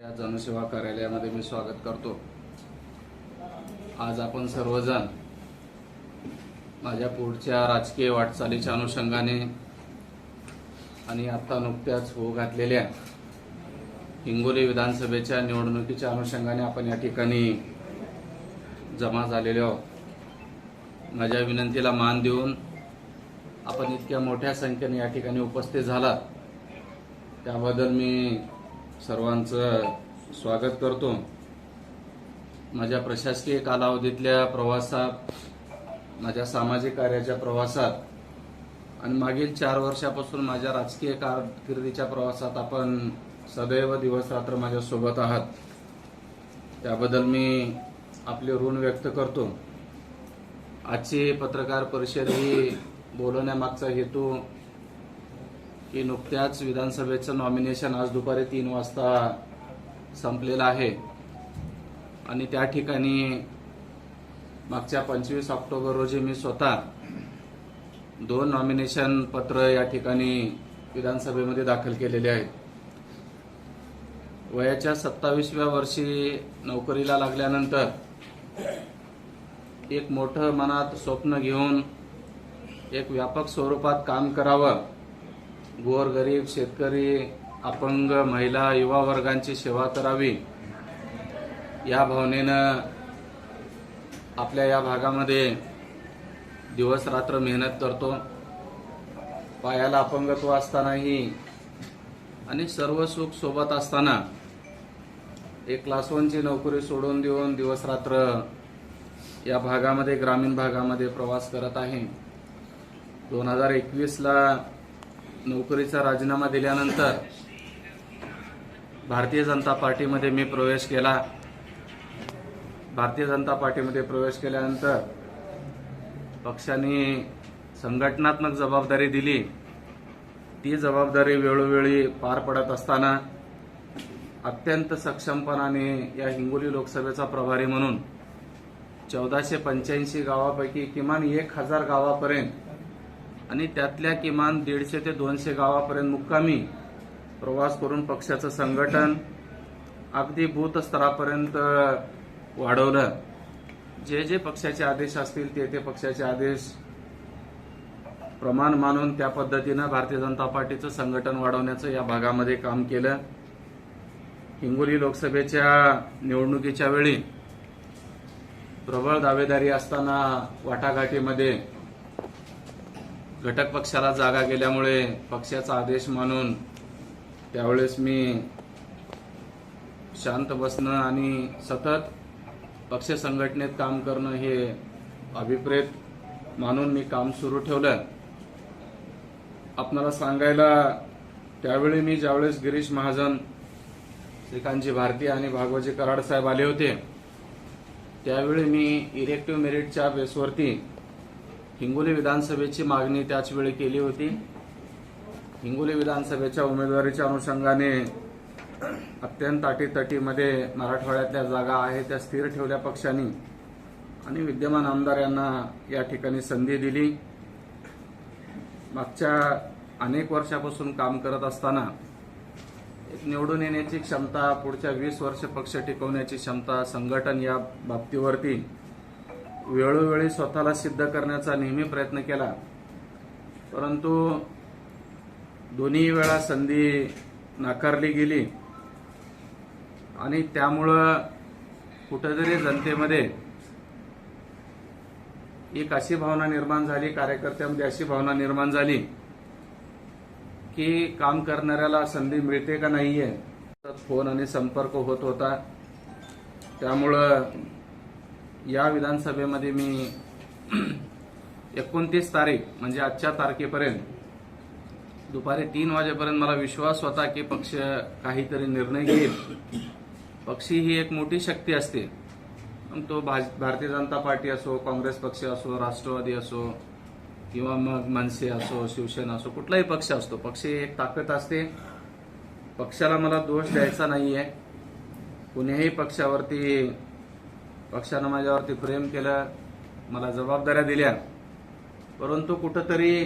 या जनसेवा कार्यालयामध्ये मी स्वागत करतो। आज आपण सर्वजण माझ्या पुढच्या राजकीय वाटचालीच्या अनुषंगाने आणि आता नुकत्याच होऊ घातलेल्या हिंगोली विधानसभेच्या निवडणुकीच्या अनुषंगाने आपण या ठिकाणी जमा झालेले आहोत। माझ्या विनंतीला मान देऊन आपण इतक्या मोठ्या संख्येने या ठिकाणी उपस्थित झालात त्याबद्दल मी सर्वांचं स्वागत करतो। माझ्या प्रशासकीय कालावधीतल्या प्रवासात, माझ्या सामाजिक कार्याच्या प्रवासात आणि मागील 4 वर्षापासून माझ्या राजकीय कारकिर्दीच्या प्रवासात आपण सदैव दिवस रात्र माझ्या सोबत आहात, त्याबद्दल मी आपले ऋण व्यक्त करतो। आजची पत्रकार परिषद ही बोलवण्यामागचा हेतू की नुकत्याच विधानसभेचं नॉमिनेशन आज दुपारी 3 वाजता संपलेलं आहे आणि त्या ठिकाणी मागच्या 25 ऑक्टोबर रोजी मी स्वतः 2 नॉमिनेशन पत्र या ठिकाणी विधानसभेमध्ये दाखल केलेले आहेत। वयाच्या 27व्या वर्षी नोकरीला लागल्यानंतर एक मोठं मनात स्वप्न घेऊन एक व्यापक स्वरूपात काम करावं, गोरगरीब, शेतकरी, अपंग, महिला, युवा वर्गांची सेवा करावी या भावनेनं आपल्या या भागामध्ये दिवस रात्र मेहनत करतो। पायाला अपंगत्व असतानाही आणि सर्व सुख सोबत असताना एक क्लास 1 ची नोकरी सोडून देऊन दिवस रात्र या भागामध्ये, ग्रामीण भागामध्ये प्रवास करत आहे। 2021 ला नोकरीचा राजीनामा दिल्यानंतर भारतीय जनता पार्टीमध्ये मी प्रवेश केला। भारतीय जनता पार्टीमध्ये प्रवेश केल्यानंतर पक्षाने संघटनात्मक जबाबदारी दिली। ती जबाबदारी वेळोवेळी पार पडत असताना अत्यंत सक्षमपणाने या हिंगोली लोकसभेचा प्रभारी म्हणून 1485 गावापैकी किमान 1000 गावापर्यंत आणि त्यातल्या किमान 150 ते 200 गावापर्यंत मुक्कामी प्रवास करून पक्षाचं संघटन अगदी बूथ स्तरापर्यंत वाढवलं। जे जे पक्षाचे आदेश असतील ते पक्षाचे आदेश प्रमाण मानून त्या पद्धतीनं भारतीय जनता पार्टीचं संघटन वाढवण्याचं या भागामध्ये काम केलं। हिंगोली लोकसभेच्या निवडणुकीच्या वेळी प्रबळ दावेदारी असताना वाटाघाटीमध्ये घटक पक्षाला जागा गेल्यामुळे पक्षाचा आदेश मानून त्यावेळेस मी शांत बसणं आणि सतत पक्ष संघटनेत काम करणं हे अभिप्रेत मानून मी काम सुरू ठेवलं। आपणाला सांगायला त्यावेळी मी ज्यावेळेस गिरीश महाजन, श्रीकांतजी भारती आणि भागवतजी कराड साहेब आले होते त्यावेळी मी इलेक्टिव्ह मेरिटच्या बेसवरती हिंगोली विधानसभेची मागणी त्याचवेळी केली होती। हिंगोली विधानसभेच्या उमेदवारीच्या अनुषंगाने अत्यंत अटीतटीमध्ये मराठवाड्यातल्या जागा आहेत त्या स्थिर ठेवल्या पक्षाने आणि विद्यमान आमदार यांना या ठिकाणी संधी दिली। मागच्या अनेक वर्षापासून काम करत असताना एक निवडून येण्याची क्षमता, पुढच्या 20 वर्ष पक्ष टिकवण्याची क्षमता, संघटन या बाबतीवरती वेळोवेळी स्वतःला सिद्ध करण्याचा नेहमी प्रयत्न केला, परंतु दोन्ही वेळा संधी नाकारली गेली आणि त्यामुळं कुठेतरी जनतेमध्ये एक अशी भावना निर्माण झाली, कार्यकर्त्यांमध्ये अशी भावना निर्माण झाली की काम करणाऱ्याला संधी मिळते का नाहीये, फोन आणि संपर्क होत होता। त्यामुळं या विधानसभेमध्ये मी 29 तारीख म्हणजे आजच्या तारखेपर्यंत दुपारी 3 वाजेपर्यंत मला विश्वास होता की पक्ष काहीतरी निर्णय घेईल। पक्षी ही एक मोठी शक्ती असते, तो भारतीय जनता पार्टी असो, काँग्रेस पक्ष असो, राष्ट्रवादी असो किंवा मग मनसे असो, शिवसेना असो, कुठलाही पक्ष असतो, पक्ष ही एक ताकद असते। पक्षाला मला दोष द्यायचा नाहीये। कुणीही पक्षानं माझ्यावरती प्रेम केलं, मला जबाबदाऱ्या दिल्या, परंतु कुठंतरी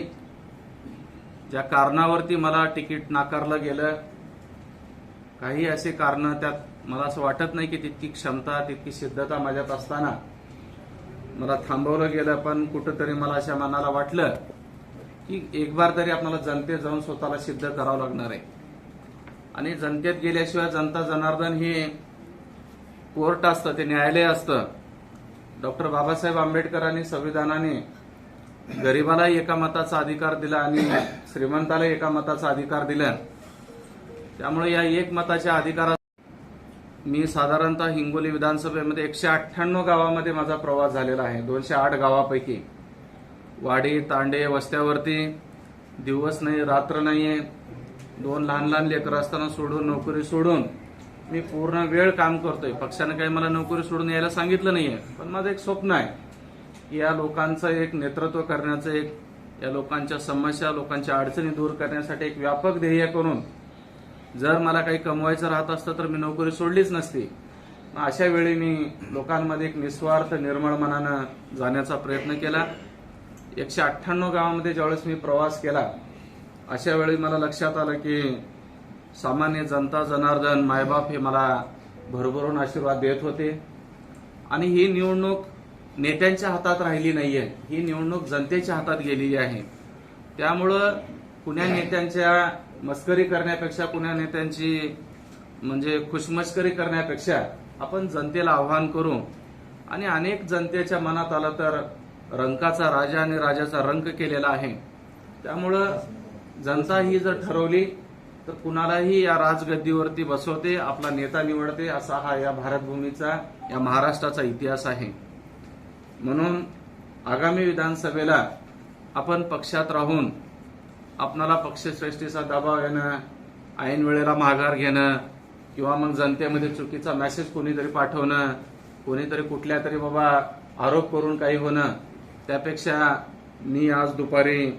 ज्या कारणावरती मला तिकीट नाकारलं गेलं काही असे कारण त्यात मला असं वाटत नाही की तितकी क्षमता तितकी सिद्धता माझ्यात असताना मला थांबवलं गेलं, पण कुठंतरी मला अशा मनाला वाटलं की एक बार तरी आपल्याला जनतेत जाऊन स्वतःला सिद्ध करावं लागणार आहे. आणि जनतेत गेल्याशिवाय जनता जनार्दन हे कोर्ट असतं, ते न्यायालय असतं. डॉक्टर बाबासाहेब आंबेडकरांनी संविधानाने गरिबाला एका मताचा अधिकार दिला आणि श्रीमंताला एका मताचा अधिकार दिला. त्यामुळे या एक मताच्या अधिकारात मी साधारणतः हिंगोली विधानसभेमध्ये 198 गावामध्ये माझा प्रवास झालेला आहे. 208 गावापैकी वाडी तांडे वस्त्यावरती दिवस नाही रात्र नाहीये, 2 लहान लहान लेकरं असताना सोडून नोकरी सोडून मी पूर्ण वेळ काम करतोय. पक्षाने काही मला नोकरी सोडून यायला सांगितलं नाहीये, पण माझं एक स्वप्न आहे की या लोकांचं एक नेतृत्व करण्याचं, या लोकांच्या समस्या लोकांच्या अडचणी दूर करण्यासाठी एक व्यापक ध्येय करून जर मला काही कमवायचं राहत असतं तर मी नोकरी सोडलीच नसती. अशा वेळी मी लोकांमध्ये एक निस्वार्थ निर्मळ मनानं जाण्याचा प्रयत्न केला. 198 गावामध्ये ज्यावेळेस मी प्रवास केला अशा वेळी मला लक्षात आलं की सामान्य जनता जनार्दन मायबाप हे मला भरभरून आशीर्वाद देत होते. आणि ही निवडणूक नेत्यांच्या हातात राहिली नाहीये, ही निवडणूक जनतेच्या हातात गेलेली आहे. त्यामुळं कुण्या नेत्यांच्या मस्करी करण्यापेक्षा, कुण्या नेत्यांची म्हणजे खुशमस्करी करण्यापेक्षा आपण जनतेला आव्हान करू. आणि अनेक जनतेच्या मनात आलं तर रंकाचा राजा आणि राजाचा रंक केलेला आहे. त्यामुळं जनता ही जर ठरवली तर कुणालाही या राजगद्दीवरती बसवते, आपला नेता निवडते. असा हा या भारतभूमीचा, या महाराष्ट्राचा इतिहास आहे. म्हणून आगामी विधानसभेला आपण पक्षात राहून आपणाला पक्षश्रेष्ठीचा दबाव येणं, ऐन वेळेला माघार घेणं किंवा मग जनतेमध्ये चुकीचा मेसेज कोणीतरी पाठवणं, कोणीतरी कुठल्या तरी बाबा आरोप करून काही होणं, त्यापेक्षा मी आज दुपारी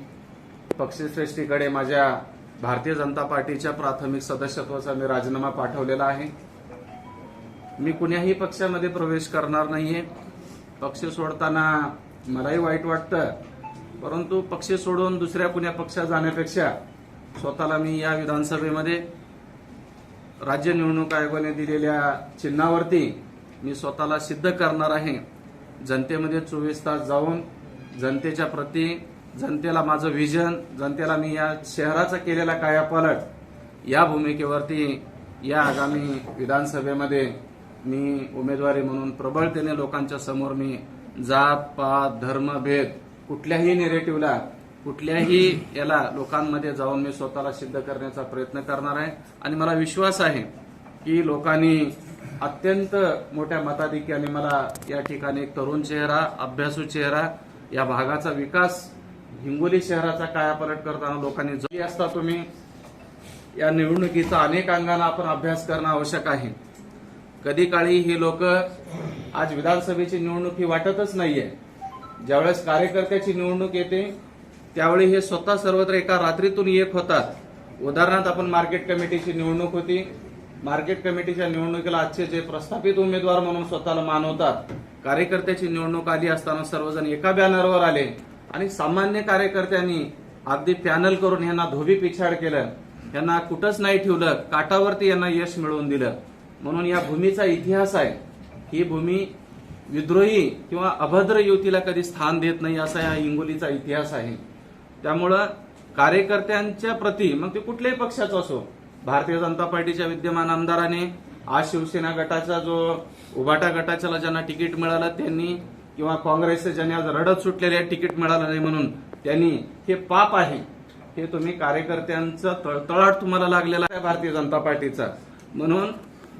पक्षश्रेष्ठीकडे माझ्या भारतीय जनता पार्टीच्या प्राथमिक सदस्यत्वाचा मी राजीनामा पाठवलेला आहे. मी कुण्याही पक्षामध्ये प्रवेश करणार नाहीये. पक्ष सोडताना मलाही वाईट वाटतं, परंतु पक्ष सोडून दुसऱ्या कुण्या पक्षात जाण्यापेक्षा स्वतःला मी या विधानसभेमध्ये राज्य निवडणूक आयोगाने दिलेल्या चिन्हावरती मी स्वतःला सिद्ध करणार आहे. जनतेमध्ये 24 तास जाऊन जनतेच्या प्रती, जनतेला माझं व्हिजन, जनतेला मी या शहराचा केलेला कायापालट, या भूमिकेवरती या आगामी विधानसभेमध्ये मी उमेदवारी म्हणून प्रबळतेने लोकांच्या समोर मी जात पात धर्म भेद कुठल्याही नेरेटिव्हला, कुठल्याही याला लोकांमध्ये जाऊन मी स्वतःला सिद्ध करण्याचा प्रयत्न करणार आहे. आणि मला विश्वास आहे की लोकांनी अत्यंत मोठ्या मताधिक्याने मला या ठिकाणी एक तरुण चेहरा, अभ्यासू चेहरा, या भागाचा विकास, हिंगोली शहराचा कायापालट करताना लोकांनी जरी असता तुम्ही या निवडणुकीचा अनेक अंगाने आपण अभ्यास करणं आवश्यक आहे. कधी काळी ही लोक आज विधानसभेची निवडणूक ही वाटतच नाहीये. ज्यावेळेस कार्यकर्त्याची निवडणूक येते त्यावेळी हे स्वतः सर्वत्र एका रात्रीतून एक होतात. उदाहरणार्थ आपण मार्केट कमिटीची निवडणूक होती. मार्केट कमिटीच्या निवडणुकीला आजचे जे प्रस्थापित उमेदवार म्हणून स्वतःला मानवतात, कार्यकर्त्याची निवडणूक आली असताना सर्वजण एका बॅनरवर आले आणि सामान्य कार्यकर्त्यांनी अगदी पॅनल करून यांना धोबी पिछाड केलं, यांना कुठंच नाही ठेवलं, काटावरती यांना यश मिळवून दिलं. म्हणून या भूमीचा इतिहास आहे. ही भूमी विद्रोही किंवा अभद्र युतीला कधी स्थान देत नाही, असा या हिंगोलीचा इतिहास आहे. त्यामुळं कार्यकर्त्यांच्या प्रती, मग ते कुठल्याही पक्षाचा असो, भारतीय जनता पार्टीच्या विद्यमान आमदाराने आज शिवसेना गटाचा जो उभाटा गटाच्याला ज्यांना तिकीट मिळालं त्यांनी, किंवा काँग्रेसचे ज्यांनी आज रडत सुटलेले तिकीट मिळालं नाही म्हणून त्यांनी, हे पाप आहे. हे तुम्ही कार्यकर्त्यांचा तळतळाट तुम्हाला लागलेला आहे भारतीय जनता पार्टीचा. म्हणून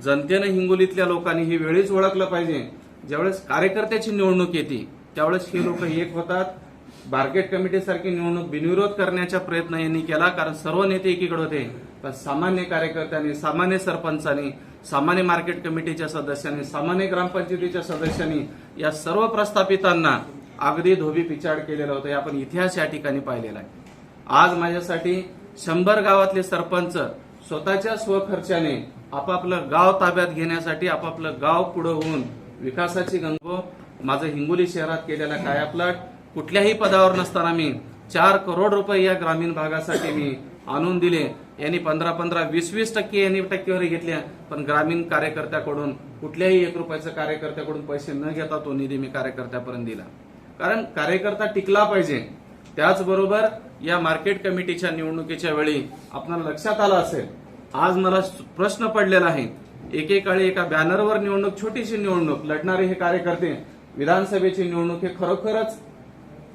जनतेनं, हिंगोलीतल्या लोकांनी ही वेळीच ओळखलं पाहिजे. ज्यावेळेस कार्यकर्त्याची निवडणूक येते त्यावेळेस हे लोक एक होतात. मार्केट कमिटीसारखी निवडणूक बिनविरोध करण्याचा प्रयत्न यांनी केला, कारण सर्व नेते एकीकडे होते. पण सामान्य कार्यकर्त्यांनी, सामान्य सरपंचांनी, सामान्य मार्केट कमिटीच्या सदस्यांनी, सामान्य ग्रामपंचायतीच्या सदस्यांनी या सर्व प्रस्थापितांना अगदी धोबी पिछाड केलेलं होतं. हे आपण इतिहास या ठिकाणी पाहिलेला आहे. आज माझ्यासाठी 100 गावातले सरपंच स्वतःच्या स्वखर्चाने आपापलं गाव ताब्यात घेण्यासाठी, आपापलं गाव पुढे होऊन विकासाची गंगो, माझं हिंगोली शहरात केलेला कायापालट, कुठल्याही पदावर नसताना मी 4 करोड रुपये या ग्रामीण भागासाठी मी आणून दिले. यांनी 15-15, 20-20% यांनी टक्केवारी घेतल्या, पण ग्रामीण कार्यकर्त्याकडून कुठल्याही 1 रुपयाचं कार्यकर्त्याकडून पैसे न घेता तो निधी मी कार्यकर्त्यापर्यंत दिला. कारण कार्यकर्ता टिकला पाहिजे. त्याचबरोबर या मार्केट कमिटीच्या निवडणुकीच्या वेळी आपल्याला लक्षात आलं असेल, आज मला प्रश्न पडलेला आहे, एकेकाळी एका बॅनरवर निवडणूक, छोटीशी निवडणूक लढणारे हे कार्यकर्ते विधानसभेची निवडणूक हे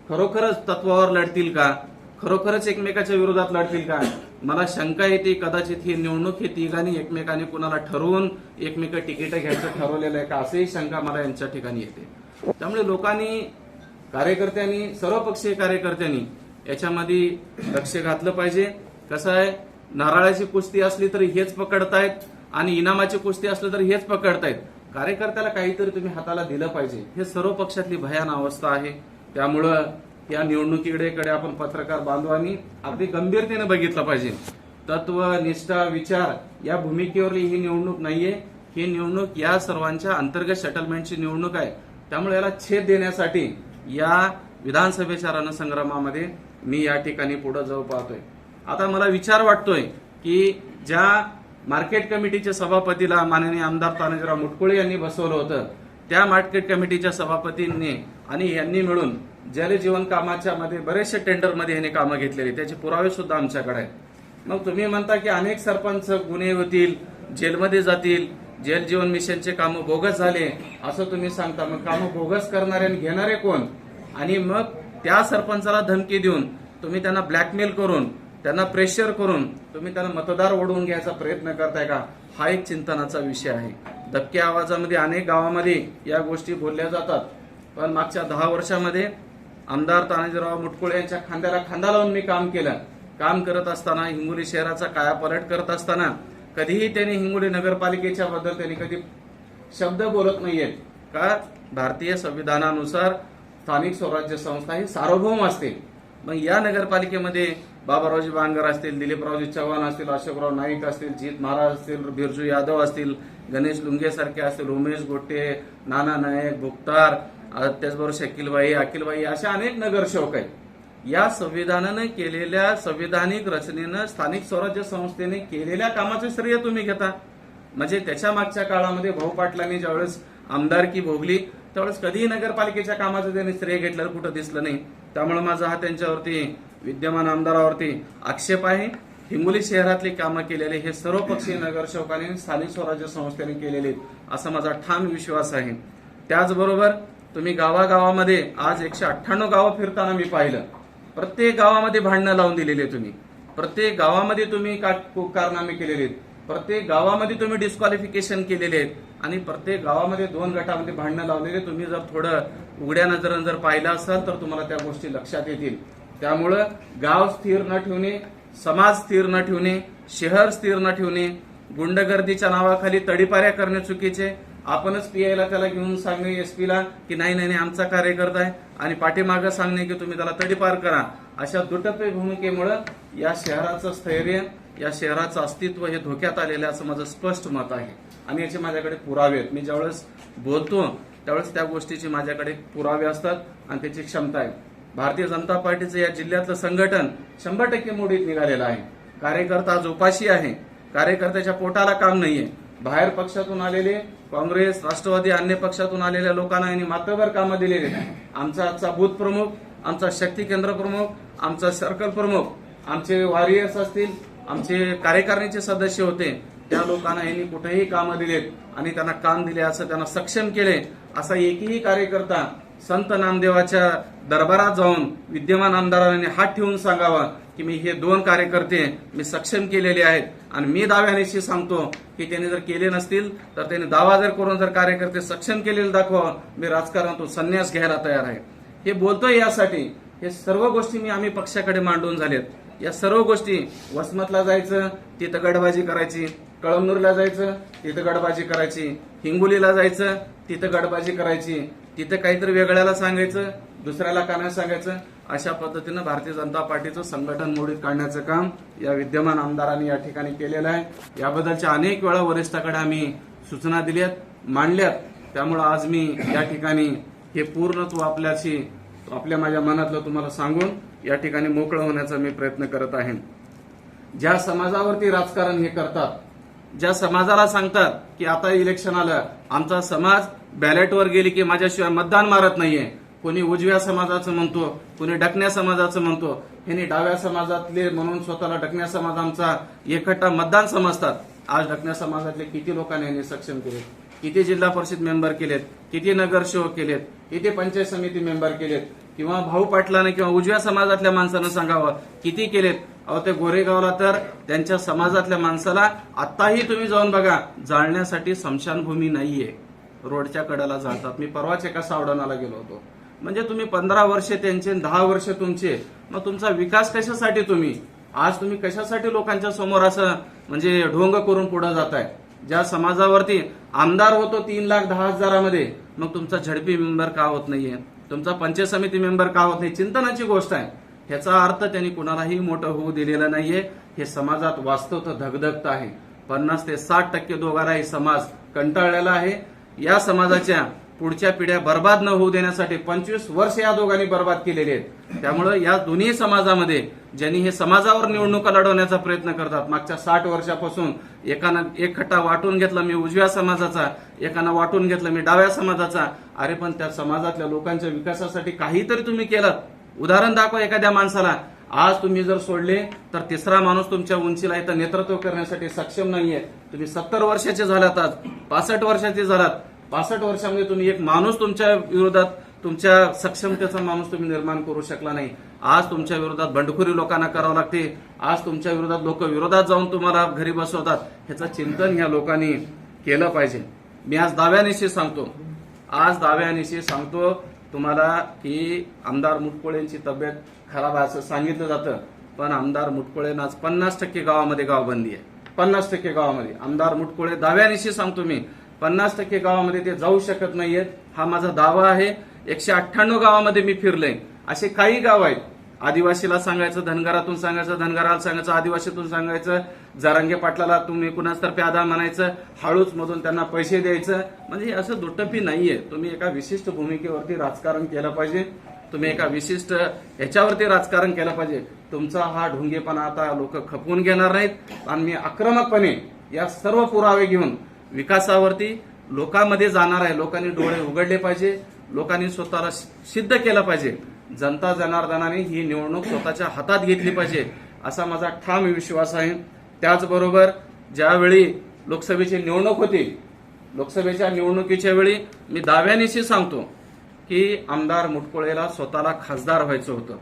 खरोखरच तत्वावर लढतील का, खरोखरच एकमेकाच्या विरोधात लढतील का? मला शंका येते, कदाचित ही निवडणूक हे तिघांनी एकमेकांनी कुणाला ठरवून एकमेक तिकीट घ्यायचं ठरवलेलं आहे का, असेही शंका मला यांच्या ठिकाणी येते. त्यामुळे लोकांनी, कार्यकर्त्यांनी, सर्वपक्षीय कार्यकर्त्यांनी याच्यामध्ये लक्ष घातलं पाहिजे. कसं आहे, नारळाची कुस्ती असली तरी हेच पकडतायत आणि इनामाची कुस्ती असली तरी हेच पकडतायत. कार्यकर्त्याला काहीतरी तुम्ही हाताला दिलं पाहिजे. हे सर्व पक्षातली भयान अवस्था आहे. त्यामुळं या निवडणुकीकडे आपण पत्रकार बांधवांनी अगदी गंभीरतेने बघितलं पाहिजे. तत्व, निष्ठा, विचार या भूमिकेवरली ही निवडणूक नाहीये. ही निवडणूक या सर्वांच्या अंतर्गत सेटलमेंटची निवडणूक आहे. त्यामुळे याला छेद देण्यासाठी या विधानसभेच्या रणसंग्रामामध्ये मी या ठिकाणी पुढे जाऊ पाहतोय. आता मला विचार वाटतोय की ज्या मार्केट कमिटीच्या सभापतीला माननीय आमदार तानाजीराव मुटकुळे यांनी बसवलं होतं, त्या मार्केट कमिटीच्या सभापतींनी आणि यांनी मिळून जल जीवन कामाच्या मध्ये बरेचसे टेंडरमध्ये यांनी कामं घेतलेली, त्याचे पुरावे सुद्धा आमच्याकडे आहेत. मग तुम्ही म्हणता की अनेक सरपंच गुन्हे होतील, जेलमध्ये जातील, जल जीवन मिशनचे कामं बोगस झाले असं तुम्ही सांगता. मग कामं बोगस करणारे आणि घेणारे कोण? आणि मग त्या सरपंचाला धमकी देऊन तुम्ही त्यांना ब्लॅकमेल करून, त्यांना प्रेशर करून तुम्ही त्यांना मतदार ओढवून घ्यायचा प्रयत्न करताय का? हा एक चिंतनाचा विषय आहे. दबक्या आवाजामध्ये अनेक गावामध्ये या गोष्टी बोलल्या जातात, पण मागच्या 10 वर्षामध्ये आमदार तानाजीराव मुटकुळे यांच्या खांद्याला खांदा लावून मी काम केलं. काम करत असताना, हिंगोली शहराचा कायापालट करत असताना कधीही त्यांनी हिंगोली नगरपालिकेच्या बद्दल त्यांनी कधी शब्द बोलत नाहीयेत. का? भारतीय संविधानानुसार स्थानिक स्वराज्य संस्था ही सार्वभौम असते. मग या नगरपालिकेमध्ये बाबारावजी बांगर असतील, दिलीपरावजी चव्हाण असतील, अशोकराव नाईक असतील, जीत महाराज असतील, बिरजू यादव असतील, गणेश लुंगे सारखे असतील, उमेश गोटे, नाना नायक, भुक्तार, त्याचबरोबर शकीलबाई, अखिलबाई, अशा अनेक नगरसेवक आहेत. या संविधानाने केलेल्या, संविधानिक रचनेनं स्थानिक स्वराज्य संस्थेने केलेल्या कामाचे श्रेय तुम्ही घेता. म्हणजे त्याच्या मागच्या काळामध्ये भाऊ पाटलांनी ज्यावेळेस आमदारकी भोगली त्यावेळेस कधीही नगरपालिकेच्या कामाचं त्यांनी श्रेय घेतलं कुठं दिसलं नाही. त्यामुळे माझा हा त्यांच्यावरती, विद्यमान आमदारावरती आक्षेप आहे. हिंगोली शहरातली कामं केलेले हे सर्वपक्षीय नगरसेवकांनी, स्थानिक स्वराज्य संस्थेने केलेले, असा माझा ठाम विश्वास आहे. त्याचबरोबर तुम्ही गावागावामध्ये आज 198 गावं फिरताना मी पाहिलं, प्रत्येक गावामध्ये भांडणं लावून दिलेली, तुम्ही प्रत्येक गावामध्ये तुम्ही कारनामे केलेले, प्रत्येक गावामध्ये तुम्ही डिस्क्वालिफिकेशन केलेले आहेत आणि प्रत्येक गावामध्ये 2 गटामध्ये भांडणं लावलेले. तुम्ही जर थोडं उघड्या नजरेनं जर पाहिलं असाल तर तुम्हाला त्या गोष्टी लक्षात येतील. त्यामुळं गाव स्थिर न ठेवणे, समाज स्थिर न ठेवणे, शहर स्थिर न ठेवणे, गुंडगर्दीच्या नावाखाली तडीपाऱ्या करणे चुकीचे. आपणच पीआयला त्याला घेऊन सांगणे, एसपीला, की नाही नाही आमचा कार्यकर्ता आहे, आणि पाठीमागं सांगणे की तुम्ही त्याला तडीपार करा. अशा दुटप्पे भूमिकेमुळे या शहराचं स्थैर्य, या शहराचं अस्तित्व हे धोक्यात आलेलं असं माझं स्पष्ट मत आहे. आणि याचे माझ्याकडे पुरावे आहेत. मी ज्यावेळेस बोलतो त्यावेळेस त्या गोष्टीचे माझ्याकडे पुरावे असतात आणि त्याची क्षमता आहे. भारतीय जनता पार्टीचं या जिल्ह्यातलं संघटन 100% मोडीत निघालेलं आहे. कार्यकर्ता आज उपाशी आहे, कार्यकर्त्याच्या पोटाला काम नाहीये. बाहेर पक्षातून आलेले, काँग्रेस, राष्ट्रवादी, अन्य पक्षातून आलेल्या लोकांना यांनी मात्रभर कामं दिलेली. आमचा आजचा बूथ प्रमुख, आमचा शक्ती केंद्र प्रमुख, आमचा सर्कल प्रमुख, आमचे वॉरियर्स असतील, आमचे कार्यकारिणीचे सदस्य होते, त्या लोकांना यांनी कुठेही कामं दिलेत आणि त्यांना काम दिले, असं त्यांना सक्षम केले. असा एकही कार्यकर्ता संत नामदेवाच्या दरबारात जाऊन विद्यमान आमदारांनी हात ठेवून सांगावा की मी हे 2 कार्यकर्ते मी सक्षम केलेले आहेत. आणि मी दाव्यानिशी सांगतो की त्यांनी जर केले नसतील तर त्यांनी दावा जर करून जर कार्यकर्ते सक्षम केलेले दाखवा, मी राजकारणातून संन्यास घ्यायला तयार आहे. हे बोलतोय यासाठी, हे सर्व गोष्टी आम्ही पक्षाकडे मांडून झालेत. या सर्व गोष्टी, वसमतला जायचं तिथं गडबाजी करायची, कळमनुरला जायचं तिथं गडबाजी करायची, हिंगोलीला जायचं तिथं गडबाजी करायची, तिथं काहीतरी वेगळ्याला सांगायचं, दुसऱ्याला कानाला सांगायचं. अशा पद्धतीनं भारतीय जनता पार्टीचं संघटन मोडीत काढण्याचं काम या विद्यमान आमदारांनी या ठिकाणी केलेलं आहे. याबद्दलच्या अनेक वेळा वरिष्ठाकडे आम्ही सूचना दिल्यात, मांडल्यात. त्यामुळे आज मी या ठिकाणी हे पूर्णत्व आपल्या माझ्या मनातलं तुम्हाला सांगून या ठिकाणी मोकळं होण्याचा मी प्रयत्न करत आहे. ज्या समाजावरती राजकारण हे करतात, ज्या समाजाला सांगतात की आता इलेक्शन आलं, आमचा समाज बॅलेटवर गेली की माझ्याशिवाय मतदान मारत नाहीये, कोणी उजव्या समाजाचं म्हणतो, कोणी डकण्या समाजाचं म्हणतो, ह्यांनी डाव्या समाजातले म्हणून स्वतःला डकण्या समाज आमचा एकट्टा मतदान समजतात. आज डकण्या समाजातले किती लोकांनी यांनी सक्षम केलेत, किती जिल्हा परिषद मेंबर केलेत, किती नगरसेवक केलेत, किती पंचायत समिती मेंबर केलेत, किंवा भाऊ पाटलाने किंवा उजव्या समाजातल्या माणसानं सांगावं किती केलेत. अहो ते गोरेगावला तर त्यांच्या समाजातल्या माणसाला आताही तुम्ही जाऊन बघा, जाळण्यासाठी स्मशानभूमी नाहीये, रोडच्या कडेला जाळतात. मी परवाच एका सावडानाला गेलो होतो. म्हणजे तुम्ही 15 वर्षे त्यांचे, 10 वर्ष तुमचे, मग तुमचा विकास कशासाठी तुम्ही आज तुम्ही कशासाठी लोकांच्या समोर असं म्हणजे ढोंग करून पुढे जाताय. ज्या समाजावरती आमदार होतो 3,10,000 मग तुमचा झडपी मेंबर का होत नाहीये, तुमचा पंचायत समिती मेंबर का होत नाही, चिंतनाची गोष्ट आहे. ह्याचा अर्थ त्यांनी कुणालाही मोठं होऊ दिलेलं नाहीये. हे समाजात वास्तव तर धगधगत आहे. 50 ते 60% दोघांनाही समाज कंटाळलेला आहे. या समाजाच्या पुढच्या पिढ्या बर्बाद न होऊ देण्यासाठी 25 वर्ष या दोघांनी बर्बाद केलेले आहेत. त्यामुळे या दोन्ही समाजामध्ये ज्यांनी हे समाजावर निवडणुका लढवण्याचा प्रयत्न करतात, मागच्या 60 वर्षापासून एकानं एक खट्टा वाटून घेतला मी उजव्या समाजाचा, एकानं वाटून घेतलं मी डाव्या समाजाचा. अरे पण त्या समाजातल्या लोकांच्या विकासासाठी काहीतरी तुम्ही केलं. उदाहरण दाखवा एखाद्या माणसाला. आज तुम्ही जर सोडले तर तिसरा माणूस तुमच्या उंचीला इथं नेतृत्व करण्यासाठी सक्षम नाहीये. तुम्ही 70 वर्षाचे झालात, आज 65 वर्षाचे झालात. 65 वर्षामध्ये तुम्ही एक माणूस तुमच्या विरोधात, तुमच्या सक्षमतेचा माणूस तुम्ही निर्माण करू शकला नाही. आज तुमच्या विरोधात बंडखोरी लोकांना करावं लागते. आज तुमच्या विरोधात लोक विरोधात जाऊन तुम्हाला घरी बसवतात. ह्याचं चिंतन ह्या लोकांनी केलं पाहिजे. मी आज दाव्यानिशी सांगतो तुम्हाला की आमदार मुटकुळेंची तब्येत खराब आहे असं सांगितलं जातं, पण आमदार मुटकुळेंना आज 50% गावामध्ये गावबंदी आहे. 50% गावामध्ये आमदार मुटकुळे, दाव्यानिशी सांगतो मी, 50% गावामध्ये ते जाऊ शकत नाहीयेत. हा माझा दावा आहे. 198 गावामध्ये मी फिरले. असे काही गाव आहेत, आदिवासीला सांगायचं, धनगरातून सांगायचं, धनगराला सांगायचं, आदिवासीतून सांगायचं, जरांगे पाटलाला तुम्ही कुणास्तर्फे आधा म्हणायचं, हाळूच मधून त्यांना पैसे द्यायचं. म्हणजे असं दुटप्पी नाहीये. तुम्ही एका विशिष्ट भूमिकेवरती राजकारण केलं पाहिजे. तुम्ही एका विशिष्ट ह्याच्यावरती राजकारण केलं पाहिजे. तुमचा हा ढोंगेपणा आता लोक खपवून घेणार नाहीत. आणि मी आक्रमकपणे या सर्व पुरावे घेऊन विकासावरती लोकांमध्ये जाणार आहे. लोकांनी डोळे उघडले पाहिजे. लोकांनी स्वतःला सिद्ध केलं पाहिजे. जनता जनार्दनाने ही निवडणूक स्वतःच्या हातात घेतली पाहिजे असा माझा ठाम विश्वास आहे. त्याचबरोबर ज्यावेळी लोकसभेची निवडणूक होती, लोकसभेच्या निवडणुकीच्या वेळी मी दाव्यानिशी सांगतो की आमदार मुटकुळेला स्वतःला खासदार व्हायचं होतं.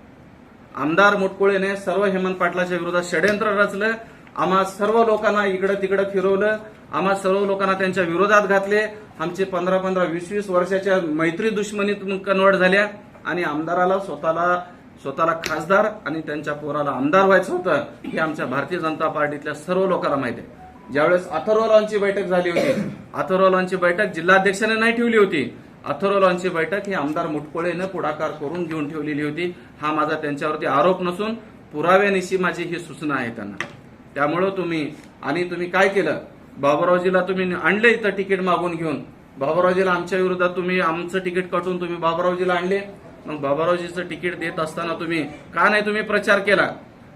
आमदार मुटकुळेने सर्व हेमंत पाटलाच्या विरोधात षड्यंत्र रचलं. आम्हा सर्व लोकांना इकडं तिकडं फिरवलं. आम्हा सर्व लोकांना त्यांच्या विरोधात घातले. आमचे 15-15, 20-20 वर्षाच्या मैत्री दुश्मनीत कन्वर्ट झाल्या. आणि आमदाराला स्वतःला खासदार आणि त्यांच्या पोराला आमदार व्हायचं होतं हे आमच्या भारतीय जनता पार्टीतल्या सर्व लोकांना माहिती आहे. ज्यावेळेस अथर्वलांची बैठक झाली होती, अथर्वलांची बैठक जिल्हाध्यक्षाने नाही ठेवली होती. अथर्वलांची बैठक ही आमदार मुटकुळेनं पुढाकार करून घेऊन ठेवलेली होती. हा माझा त्यांच्यावरती आरोप नसून पुराव्यानिशी माझी ही सूचना आहे त्यांना. त्यामुळं तुम्ही काय केलं, बाबुरावजीला तुम्ही आणले इथं तिकीट मागून घेऊन. बाबुरावजीला आमच्या विरोधात तुम्ही आमचं तिकीट कटून तुम्ही बाबुरावजीला आणले. मग बाबुरावजीचं तिकीट देत असताना तुम्ही का नाही तुम्ही प्रचार केला.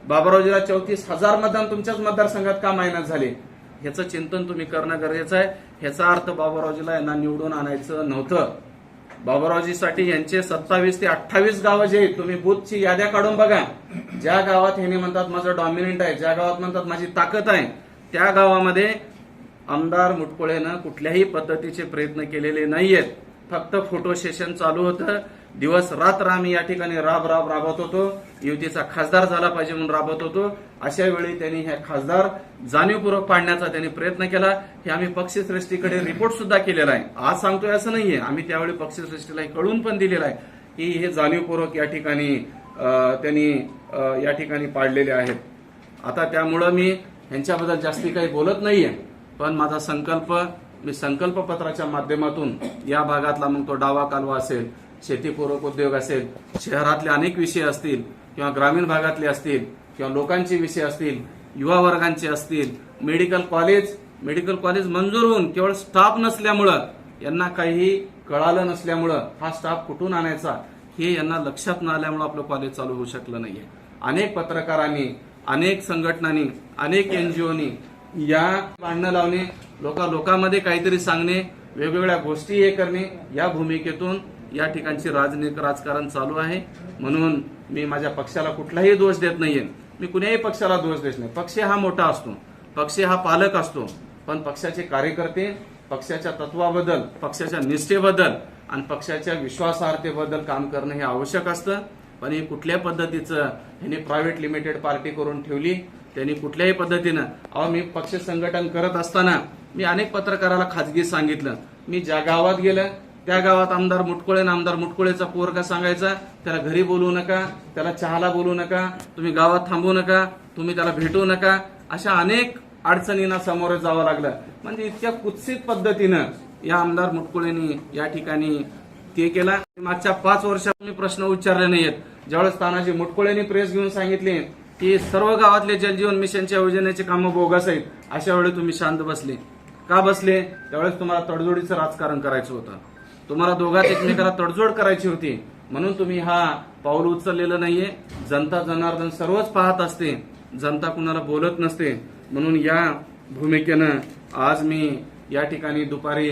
बाबुरावजीला 34,000 मतदान तुमच्याच मतदारसंघात का मायनस झाले, ह्याचं चिंतन तुम्ही करणं गरजेचं आहे. ह्याचा अर्थ बाबुरावजीला यांना निवडून आणायचं नव्हतं. बाबुरावजीसाठी यांचे 27 ते 28 गावं जे आहेत, तुम्ही बूथची याद्या काढून बघा. ज्या गावात हे म्हणतात माझं डॉमिनंट आहे, ज्या गावात म्हणतात माझी ताकद आहे, त्या गावामध्ये आमदार मुटकुळेनं कुठल्याही पद्धतीचे प्रयत्न केलेले नाहीयेत. फक्त फोटो सेशन चालू होतं. दिवस रात्र आम्ही या ठिकाणी राबवत होतो. युतीचा खासदार झाला पाहिजे म्हणून राबवत होतो. अशा वेळी त्यांनी हे खासदार जाणीवपूर्वक पाडण्याचा त्यांनी प्रयत्न केला. हे आम्ही पक्षश्रेष्ठीकडे रिपोर्ट सुद्धा केलेला आहे. आज सांगतोय असं नाहीये, आम्ही त्यावेळी पक्षश्रेष्ठीला कळून पण दिलेला आहे की हे जाणीवपूर्वक या ठिकाणी त्यांनी पाडलेले आहेत. आता त्यामुळं मी ह्यांच्याबद्दल जास्ती काही बोलत नाहीये, पण माझा मी संकल्प पत्राच्या माध्यमातून या भागातला मग तो डावा कालवा असेल, शेतीपूरक उद्योग असेल, शहरातले अनेक विषय असतील किंवा ग्रामीण भागातले असतील किंवा लोकांचे विषय असतील, युवा वर्गांचे असतील, मेडिकल कॉलेज मंजूर होऊन केवळ स्टाफ नसल्यामुळं, यांना काही कळालं नसल्यामुळं हा स्टाफ कुठून आणायचा हे यांना लक्षात न आल्यामुळं आपलं कॉलेज चालू होऊ शकलं नाहीये. अनेक पत्रकारांनी अनेक संघटनांनी, अनेक NGOनी या भांडणं लावणे, लोकांमध्ये काहीतरी सांगणे, वेगवेगळ्या गोष्टी हे करणे, या भूमिकेतून या ठिकाणची राजकारण चालू आहे. म्हणून मी माझ्या पक्षाला कुठलाही दोष देत नाहीये. मी कुणाही पक्षाला दोष देत नाही. पक्ष हा मोठा असतो, पक्ष हा पालक असतो, पण पक्षाचे कार्यकर्ते पक्षाच्या तत्वाबद्दल, पक्षाच्या निष्ठेबद्दल आणि पक्षाच्या विश्वासार्हतेबद्दल काम करणं हे आवश्यक असतं. पण ही कुठल्या पद्धतीचं ह्यांनी प्रायव्हेट लिमिटेड पार्टी करून ठेवली. त्यांनी कुठल्याही पद्धतीनं मी पक्ष संघटन करत असताना मी अनेक पत्रकाराला खाजगी सांगितलं, मी ज्या गावात गेलं त्या गावात आमदार मुटकुळेचा पोरगा सांगायचा, त्याला घरी बोलवू नका, त्याला चहाला बोलवू नका, तुम्ही गावात थांबू नका, तुम्ही त्याला भेटू नका. अशा अनेक अडचणींना सामोरं जावं लागलं. म्हणजे इतक्या कुत्सित पद्धतीनं या आमदार मुटकुळेंनी या ठिकाणी ते केला. मागच्या 5 वर्षात मी प्रश्न उच्चारले नाहीयेत. ज्यावेळेस तानाजी मुटकुळेंनी प्रेस घेऊन सांगितले की सर्व गावातले जलजीवन मिशनच्या योजनेचे कामं बोगस आहेत, अशा वेळी तुम्ही शांत बसले. का बसले? त्यावेळेस तुम्हाला तडजोडीचं राजकारण करायचं होतं, तुम्हाला दोघात एकमेकाला तडजोड करायची होती, म्हणून तुम्ही हा पाऊल उचललेलं नाहीये. जनता जनार्दन सर्वच पाहत असते, जनता कुणाला बोलत नसते. म्हणून या भूमिकेनं आज मी या ठिकाणी दुपारी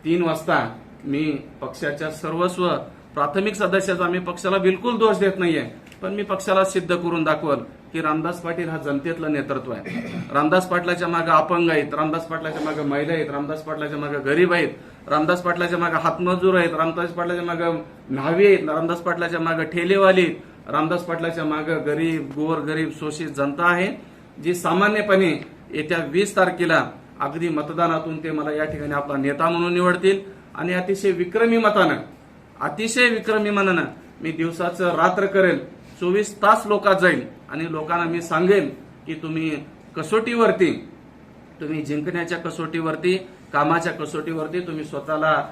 3 वाजता मी पक्षाच्या सर्वस्व प्राथमिक सदस्याचा, मी पक्षाला बिलकुल दोष देत नाहीये, पण मी पक्षाला सिद्ध करून दाखवल की रामदास पाटील हा जनतेतलं नेतृत्व आहे. रामदास पाटलाच्या मागे अपंग आहेत, रामदास पाटलाच्या मागे महिला आहेत, रामदास पाटलाच्या मागे गरीब आहेत, रामदास पाटलाच्या मागे हातमजूर आहेत, रामदास पाटलाच्या मागे न्हावी आहेत, रामदास पाटलाच्या मागे ठेलेवाली आहेत, रामदास पाटलाच्या मागे गरीब, गोरगरीब, शोषित जनता आहे, जी सामान्यपणे येत्या 20 तारखेला अगदी मतदानातून ते मला या ठिकाणी आपला नेता म्हणून निवडतील. आणि अतिशय विक्रमी मतानं मी दिवसाचं रात्र करेल, 24 तास लोकात जाईल आणि लोकांना मी सांगेल की तुम्ही कसोटीवरती, तुम्ही जिंकण्याच्या कसोटीवरती, कामाच्या कसोटीवरती तुम्ही स्वतःला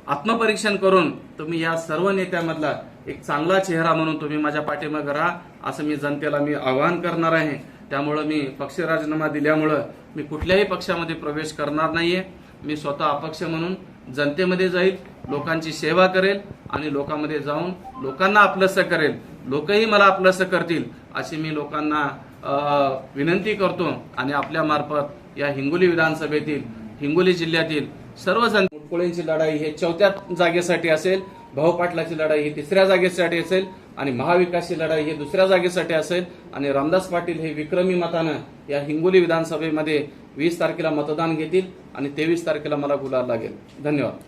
आत्मपरीक्षण करून तुम्ही या सर्व नेत्यामधला एक चांगला चेहरा म्हणून तुम्ही माझ्या पाठीमागे राहा, असं मी जनतेला मी आवाहन करणार आहे. त्यामुळं मी पक्ष राजीनामा दिल्यामुळं मी कुठल्याही पक्षामध्ये प्रवेश करणार नाहीये. मी स्वतः अपक्ष म्हणून जनतेमध्ये जाईल, लोकांची सेवा करेल आणि लोकांमध्ये जाऊन लोकांना आपलंसं करेल, लोकही मला आपलंसं करतील अशी मी लोकांना विनंती करतो. आणि आपल्या मार्फत या हिंगोली विधानसभेतील, हिंगोली जिल्ह्यातील सर्व मुटकुळेंची लढाई हे 4थ्या जागेसाठी असेल, भाऊ पाटलाची लढाई ही 3ऱ्या जागेसाठी असेल आणि महाविकासची लढाई ही 2ऱ्या जागेसाठी असेल. आणि रामदास पाटील हे विक्रमी मतानं या हिंगोली विधानसभेमध्ये 20 तारखेला मतदान घेतील आणि 23 तारखेला मला गुलाल लागेल. धन्यवाद.